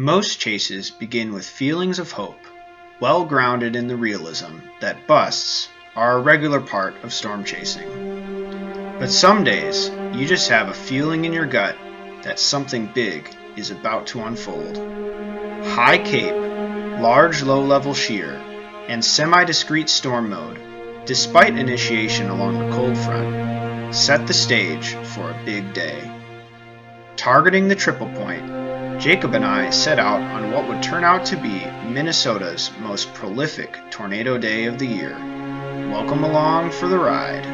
Most chases begin with feelings of hope, well grounded in the realism that busts are a regular part of storm chasing. But some days, you just have a feeling in your gut that something big is about to unfold. High cape, large low-level shear, and semi-discrete storm mode, despite initiation along the cold front, set the stage for a big day. Targeting the triple point, Jacob and I set out on what would turn out to be Minnesota's most prolific tornado day of the year. Welcome along for the ride.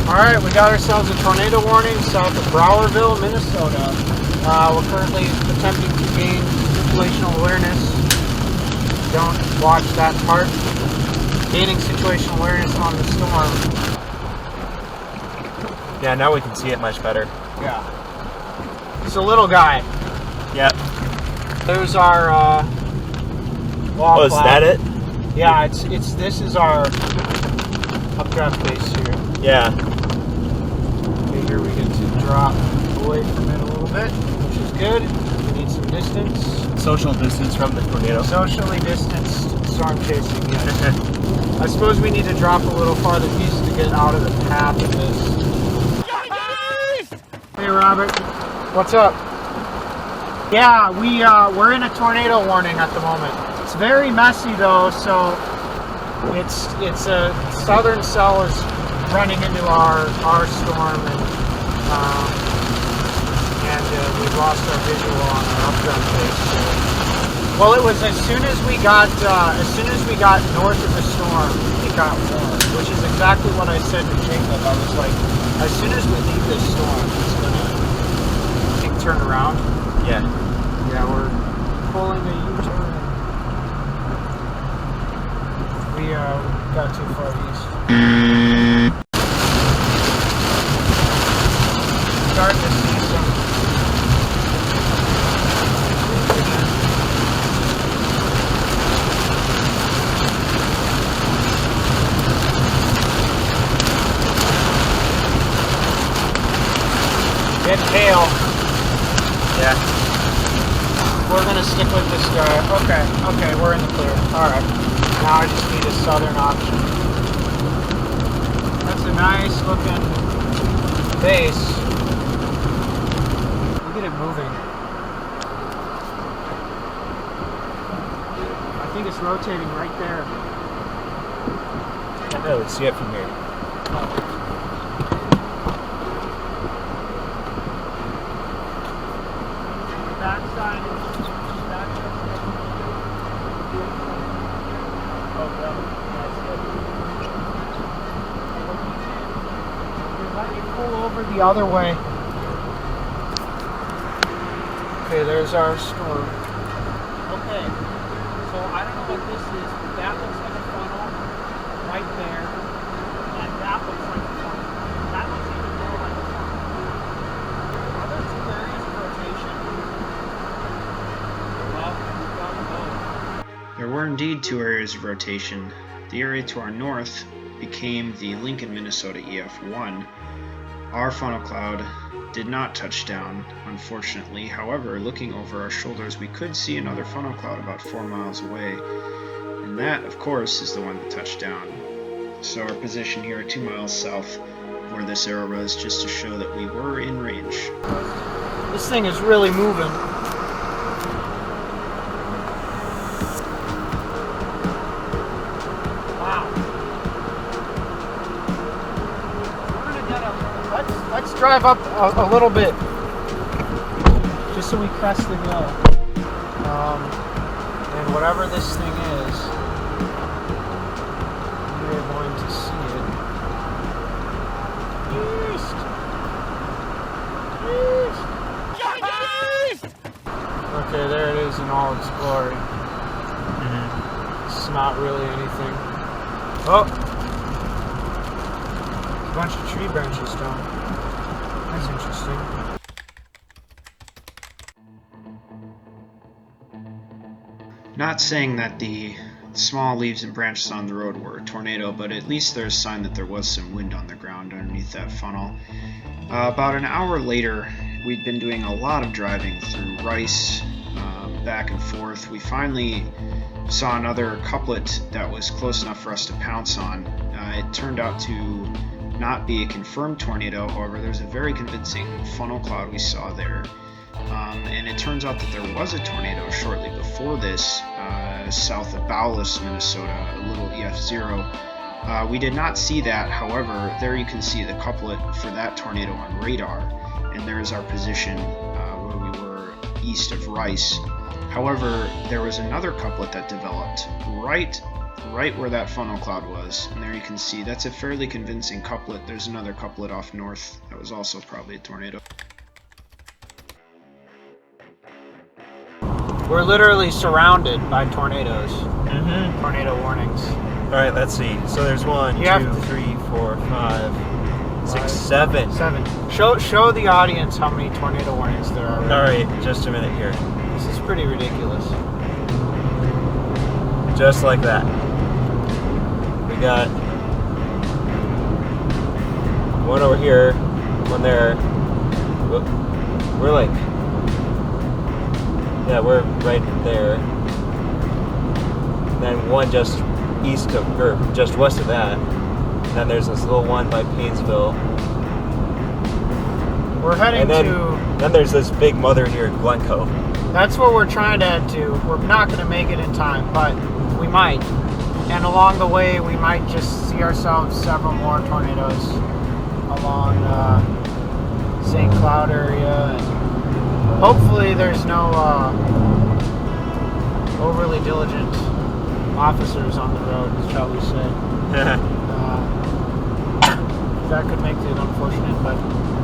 Alright, we got ourselves a tornado warning south of Browerville, Minnesota. We're currently attempting to gain situational awareness. Don't watch that part. Gaining situational awareness on the storm. Yeah, now we can see it much better. Yeah. It's a little guy. Yep. There's our wall Oh, is cloud. that it? Yeah, this is our updraft base here. Yeah. Okay, here we get to drop away from it a little bit, which is good. We need some distance. Social distance from the tornado. Socially distanced storm chasing, yes. I suppose we need to drop a little farther east to get out of the path of this. Hey Robert, what's up? Yeah, we're in a tornado warning at the moment. It's very messy though, so it's a southern cell is running into our storm, and we've lost our visual on our updraft base. So. Well, it was as soon as we got north of the storm, it got warm, which is exactly what I said to Jacob. I was like, as soon as we leave this storm, it's gonna turn around. Yeah. Yeah, we're pulling a U-turn. We got too far east. Starting to see some. Get hail. Yeah. We're gonna stick with this guy. Okay, we're in the clear. Alright. Now I just need a southern option. That's a nice looking base. Look at it moving. I think it's rotating right there. I know, let's see it from here. Backside. Let me pull over the other way. Okay, there's our storm. Okay, so I don't know what this is, but that looks like a funnel right there, and that looks like a funnel. That looks even more like a funnel. Are there two areas of rotation? Well, we've got both. There were indeed two areas of rotation. The area to our north became the Lincoln, Minnesota EF1. Our funnel cloud did not touch down, unfortunately. However, looking over our shoulders, we could see another funnel cloud about 4 miles away. And that, of course, is the one that touched down. So our position here 2 miles south of where this arrow was, just to show that we were in range. This thing is really moving. Let's drive up a little bit, just so we crest the hill. whatever this thing is, we're going to see it. East! East! Okay, there it is in all its glory. It's not really anything. Oh! A bunch of tree branches down. That's interesting. Not saying that the small leaves and branches on the road were a tornado, but at least there's a sign that there was some wind on the ground underneath that funnel. About an hour later, we'd been doing a lot of driving through rice, back and forth. We finally saw another couplet that was close enough for us to pounce on. It turned out to not be a confirmed tornado, however there's a very convincing funnel cloud we saw there. And it turns out that there was a tornado shortly before this, south of Bowles, Minnesota, a little EF0. We did not see that, however, there you can see the couplet for that tornado on radar, and there is our position where we were east of Rice. However, there was another couplet that developed right where that funnel cloud was, and there you can see that's a fairly convincing couplet. There's another couplet off north that was also probably a tornado. We're literally surrounded by tornadoes. Tornado warnings. Alright, let's see. So there's 1, 2, 3, 4, 5, 6, 7. 7. Show the audience how many tornado warnings there are. Alright, just a minute here. This is pretty ridiculous. Just like that. We got one over here, one there. We're like, yeah, we're right there. And then one just east of, or just west of that. And then there's this little one by Painesville. We're heading Then there's this big mother here in Glencoe. That's what we're trying to head to. We're not going to make it in time, but we might. And along the way, we might just see ourselves several more tornadoes along St. Cloud area. And hopefully there's no overly diligent officers on the road, shall we say. That could make it unfortunate, but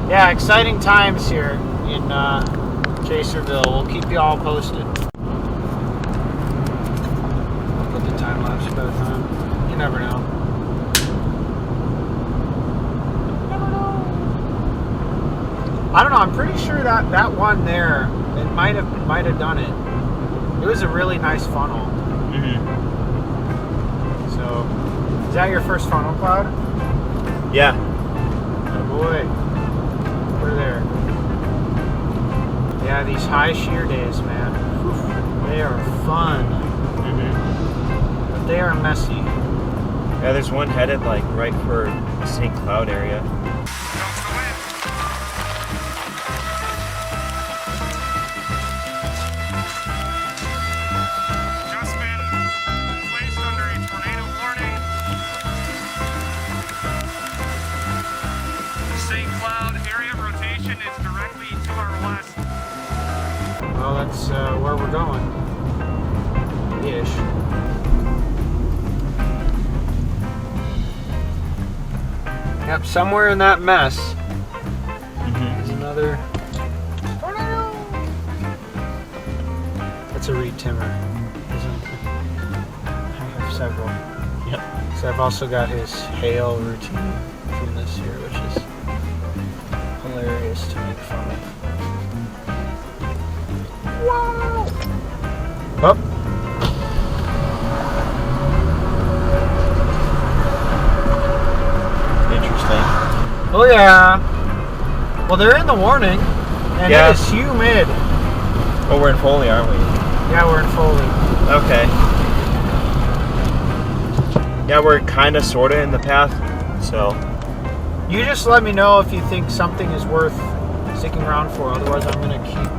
yeah, exciting times here in Chaserville. We'll keep you all posted. I'll put the time lapse back on. You never know. I don't know. I'm pretty sure that one there, it might have done it. It was a really nice funnel. So, is that your first funnel cloud? Yeah. Oh boy. We're there. Yeah, these high shear days, man. Whew, they are fun. But they are messy. Yeah, there's one headed like right for the St. Cloud area. Well, that's where we're going. Ish. Yep, somewhere in that mess is another tornado. That's a reed timber, isn't it? I have several. Yep. So I've also got his hail routine from this year, which is hilarious to make fun of. Wow! Up. Interesting. Oh yeah. Well, they're in the warning, and yeah. It is humid. Oh, we're in Foley, aren't we? Yeah, we're in Foley. Okay. Yeah, we're kind of, sort of in the path, so. You just let me know if you think something is worth sticking around for. Otherwise, I'm going to keep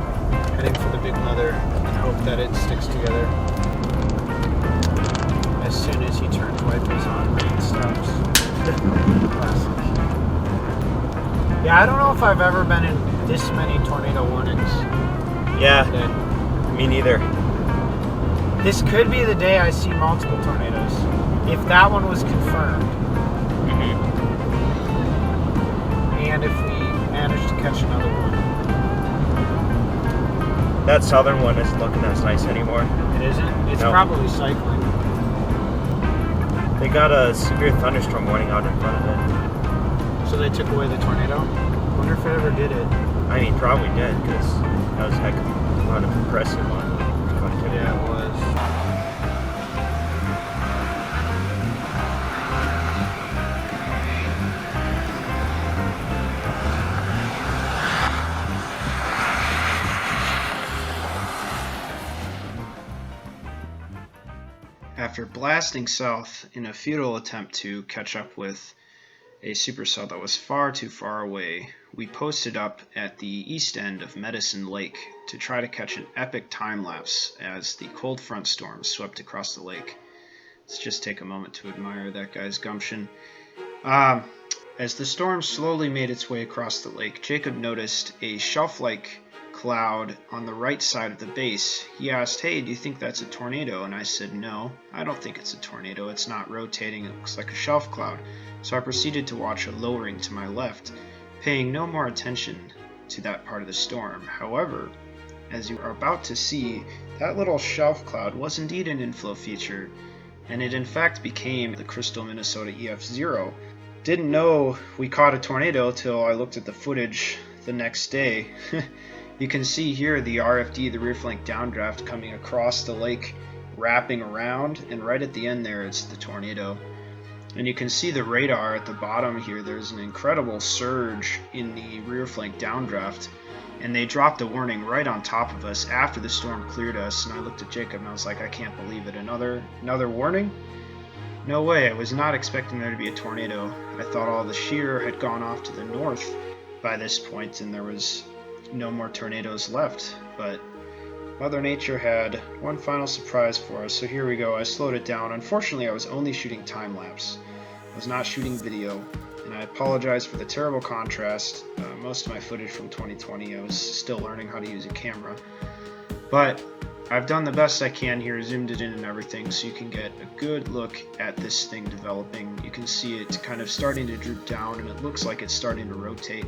heading for the big mother and hope that it sticks together. As soon as he turns wipers on, rain stops. Classic. Yeah, I don't know if I've ever been in this many tornado warnings. Yeah, me neither. This could be the day I see multiple tornadoes. If that one was confirmed. And if we manage to catch another one. That southern one isn't looking as nice anymore. It isn't? It's Nope. probably cycling. They got a severe thunderstorm warning out in front of it. So they took away the tornado? I wonder if it ever did it. I mean, probably did, because that was a heck of a lot of impressive on it. Yeah, it was. After blasting south in a futile attempt to catch up with a supercell that was far too far away, we posted up at the east end of Medicine Lake to try to catch an epic time-lapse as the cold front storm swept across the lake. Let's just take a moment to admire that guy's gumption. As the storm slowly made its way across the lake, Jacob noticed a shelf-like cloud on the right side of the base. He asked, "Hey, do you think that's a tornado?" And I said, "No, I don't think it's a tornado. It's not rotating. It looks like a shelf cloud." So I proceeded to watch a lowering to my left, paying no more attention to that part of the storm. However, as you are about to see, that little shelf cloud was indeed an inflow feature, and it in fact became the Crystal Minnesota EF0. Didn't know we caught a tornado till I looked at the footage the next day. You can see here the RFD, the rear flank downdraft, coming across the lake, wrapping around, and right at the end there it's the tornado. And you can see the radar at the bottom here. There's an incredible surge in the rear flank downdraft, and they dropped a warning right on top of us after the storm cleared us. And I looked at Jacob and I was like, I can't believe it. Another warning? No way. I was not expecting there to be a tornado. I thought all the shear had gone off to the north by this point and there was no more tornadoes left, but Mother Nature had one final surprise for us. So here we go. I slowed it down. Unfortunately, I was only shooting time-lapse. I was not shooting video, and I apologize for the terrible contrast. Most of my footage from 2020, I was still learning how to use a camera, but I've done the best I can here, zoomed it in and everything, so you can get a good look at this thing developing. You can see it kind of starting to droop down, and it looks like it's starting to rotate.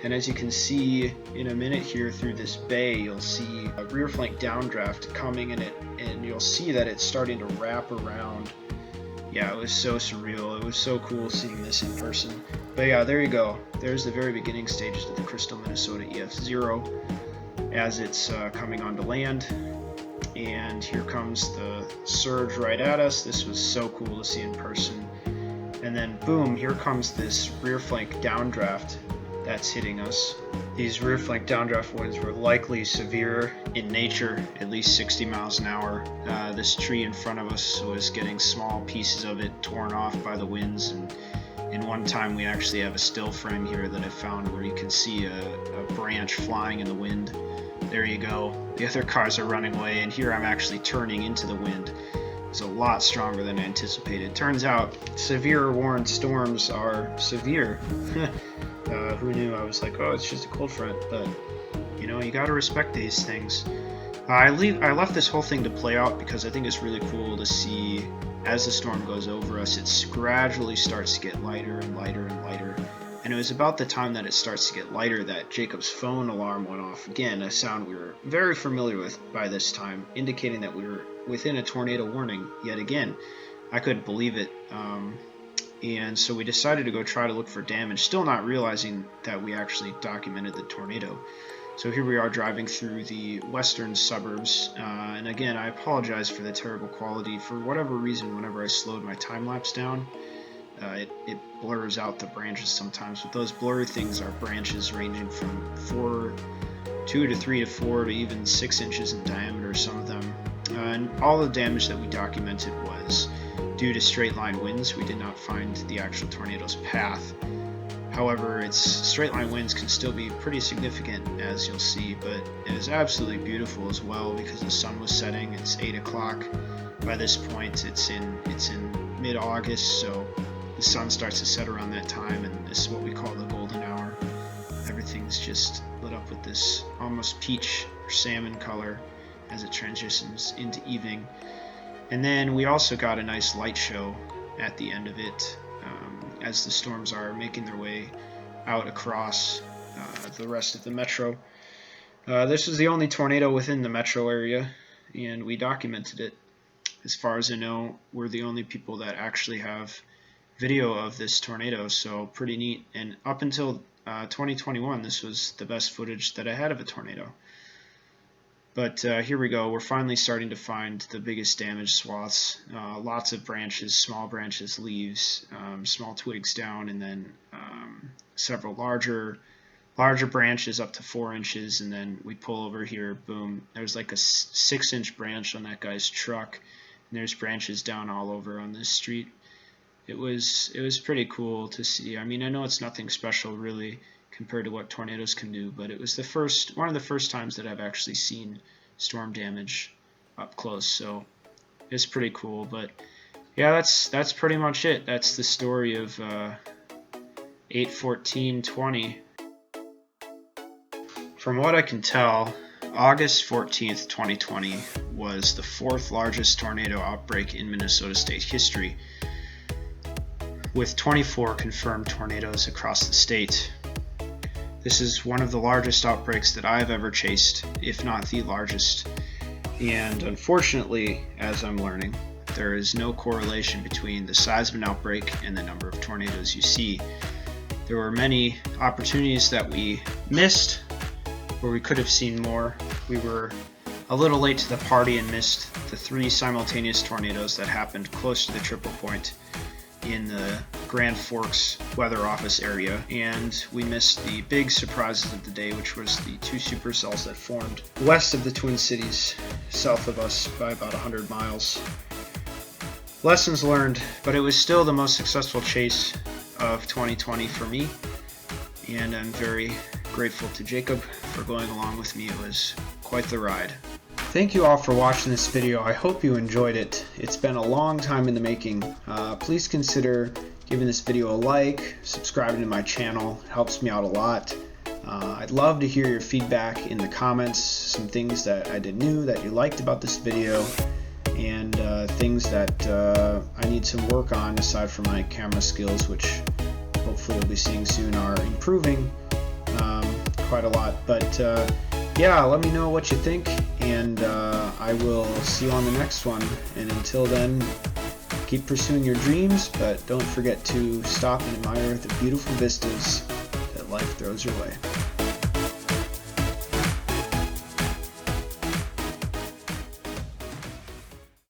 And as you can see in a minute here through this bay, you'll see a rear flank downdraft coming in it, and you'll see that it's starting to wrap around. Yeah, it was so surreal. It was so cool seeing this in person. But yeah, there you go. There's the very beginning stages of the Crystal Minnesota EF0 as it's coming onto land. And here comes the surge right at us. This was so cool to see in person. And then boom, here comes this rear flank downdraft that's hitting us. These rear flank downdraft winds were likely severe in nature, at least 60 miles an hour. This tree in front of us was getting small pieces of it torn off by the winds, and in one time we actually have a still frame here that I found where you can see a branch flying in the wind. There you go. The other cars are running away, and here I'm actually turning into the wind. It's a lot stronger than I anticipated. Turns out severe warned storms are severe. Who knew? I was like, oh, it's just a cold front, but you know, you gotta respect these things. I left this whole thing to play out because I think it's really cool to see as the storm goes over us, it gradually starts to get lighter and lighter and lighter. And it was about the time that it starts to get lighter that Jacob's phone alarm went off. Again, a sound we were very familiar with by this time, indicating that we were within a tornado warning yet again. I couldn't believe it. And so we decided to go try to look for damage, still not realizing that we actually documented the tornado. So here we are driving through the western suburbs, and again, I apologize for the terrible quality. For whatever reason, whenever I slowed my time-lapse down, it blurs out the branches sometimes, but those blurry things are branches ranging from 2 to 3 to 4 to even 6 inches in diameter, some of them. And all the damage that we documented was due to straight line winds. We did not find the actual tornado's path. However, its straight line winds can still be pretty significant, as you'll see, but it is absolutely beautiful as well because the sun was setting. It's 8 o'clock. By this point, it's in mid-August, so the sun starts to set around that time, and this is what we call the golden hour. Everything's just lit up with this almost peach or salmon color. as it transitions into evening. And then we also got a nice light show at the end of it as the storms are making their way out across the rest of the metro. This was the only tornado within the metro area, and we documented it. As far as I know, we're the only people that actually have video of this tornado, so pretty neat. And up until 2021, this was the best footage that I had of a tornado. But here we go. We're finally starting to find the biggest damaged swaths. Lots of branches, small branches, leaves, small twigs down, and then several larger branches up to 4 inches. And then we pull over here, boom, there's like a 6-inch branch on that guy's truck, and there's branches down all over on this street. It was pretty cool to see. I mean, I know it's nothing special really compared to what tornadoes can do, but it was one of the first times that I've actually seen storm damage up close, so it's pretty cool. But yeah, that's pretty much it. That's the story of 8/14/20. From what I can tell, August 14th, 2020 was the 4th largest tornado outbreak in Minnesota state history, with 24 confirmed tornadoes across the state. This is one of the largest outbreaks that I've ever chased, if not the largest. And unfortunately, as I'm learning, there is no correlation between the size of an outbreak and the number of tornadoes you see. There were many opportunities that we missed where we could have seen more. We were a little late to the party and missed the 3 simultaneous tornadoes that happened close to the triple point in the Grand Forks weather office area, and we missed the big surprises of the day, which was the 2 supercells that formed west of the Twin Cities, south of us by about 100 miles. Lessons learned, but it was still the most successful chase of 2020 for me, and I'm very grateful to Jacob for going along with me. It was quite the ride. Thank you all for watching this video. I hope you enjoyed it. It's been a long time in the making. Please consider giving this video a like, subscribing to my channel. It helps me out a lot. I'd love to hear your feedback in the comments, some things that I did new that you liked about this video, and things that I need some work on aside from my camera skills, which hopefully you'll be seeing soon are improving quite a lot. But yeah, let me know what you think, and I will see you on the next one. And until then, keep pursuing your dreams, but don't forget to stop and admire the beautiful vistas that life throws your way.